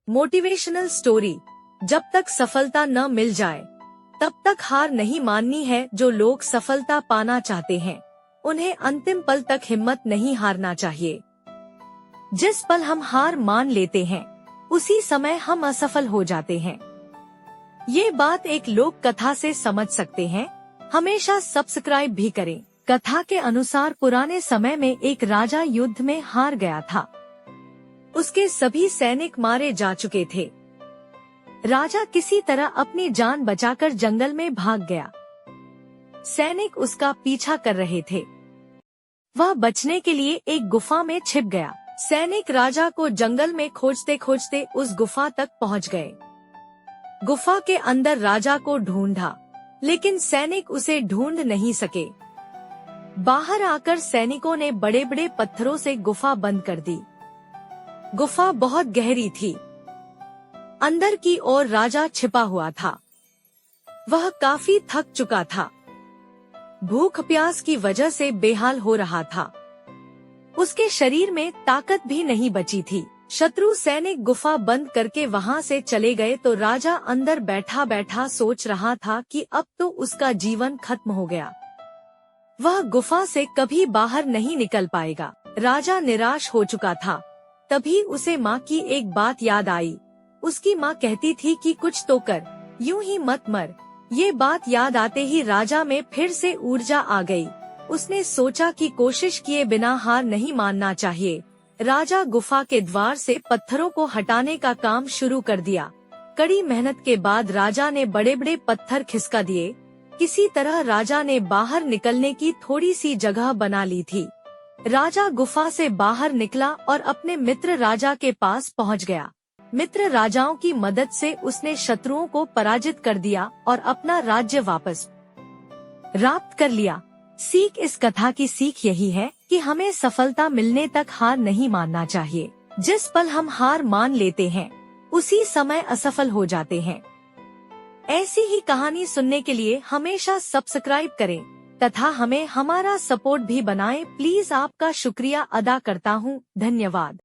Motivational story. जब तक सफलता न मिल जाए तब तक हार नहीं माननी है। जो लोग सफलता पाना चाहते हैं उन्हें अंतिम पल तक हिम्मत नहीं हारना चाहिए। जिस पल हम हार मान लेते हैं उसी समय हम असफल हो जाते हैं। ये बात एक लोक कथा से समझ सकते हैं। हमेशा सब्सक्राइब भी करें। कथा के अनुसार पुराने समय में एक राजा युद्ध में हार गया था। उसके सभी सैनिक मारे जा चुके थे। राजा किसी तरह अपनी जान बचाकर जंगल में भाग गया। सैनिक उसका पीछा कर रहे थे। वह बचने के लिए एक गुफा में छिप गया। सैनिक राजा को जंगल में खोजते खोजते उस गुफा तक पहुंच गए। गुफा के अंदर राजा को ढूंढा, लेकिन सैनिक उसे ढूंढ नहीं सके। बाहर आकर सैनिकों ने बड़े बड़े पत्थरों से गुफा बंद कर दी। गुफा बहुत गहरी थी। अंदर की ओर राजा छिपा हुआ था। वह काफी थक चुका था। भूख प्यास की वजह से बेहाल हो रहा था। उसके शरीर में ताकत भी नहीं बची थी। शत्रु सैनिक गुफा बंद करके वहां से चले गए तो राजा अंदर बैठा बैठा सोच रहा था कि अब तो उसका जीवन खत्म हो गया। वह गुफा से कभी बाहर नहीं निकल पाएगा। राजा निराश हो चुका था। तभी उसे माँ की एक बात याद आई। उसकी माँ कहती थी कि कुछ तो कर, यूं ही मत मर। ये बात याद आते ही राजा में फिर से ऊर्जा आ गई। उसने सोचा कि कोशिश किए बिना हार नहीं मानना चाहिए। राजा गुफा के द्वार से पत्थरों को हटाने का काम शुरू कर दिया। कड़ी मेहनत के बाद राजा ने बड़े बड़े पत्थर खिसका दिए। किसी तरह राजा ने बाहर निकलने की थोड़ी सी जगह बना ली थी। राजा गुफा से बाहर निकला और अपने मित्र राजा के पास पहुंच गया। मित्र राजाओं की मदद से उसने शत्रुओं को पराजित कर दिया और अपना राज्य वापस प्राप्त कर लिया। सीख। इस कथा की सीख यही है कि हमें सफलता मिलने तक हार नहीं मानना चाहिए। जिस पल हम हार मान लेते हैं उसी समय असफल हो जाते हैं। ऐसी ही कहानी सुनने के लिए हमेशा सब्सक्राइब करें तथा हमें हमारा सपोर्ट भी बनाएं। प्लीज आपका शुक्रिया अदा करता हूँ। धन्यवाद।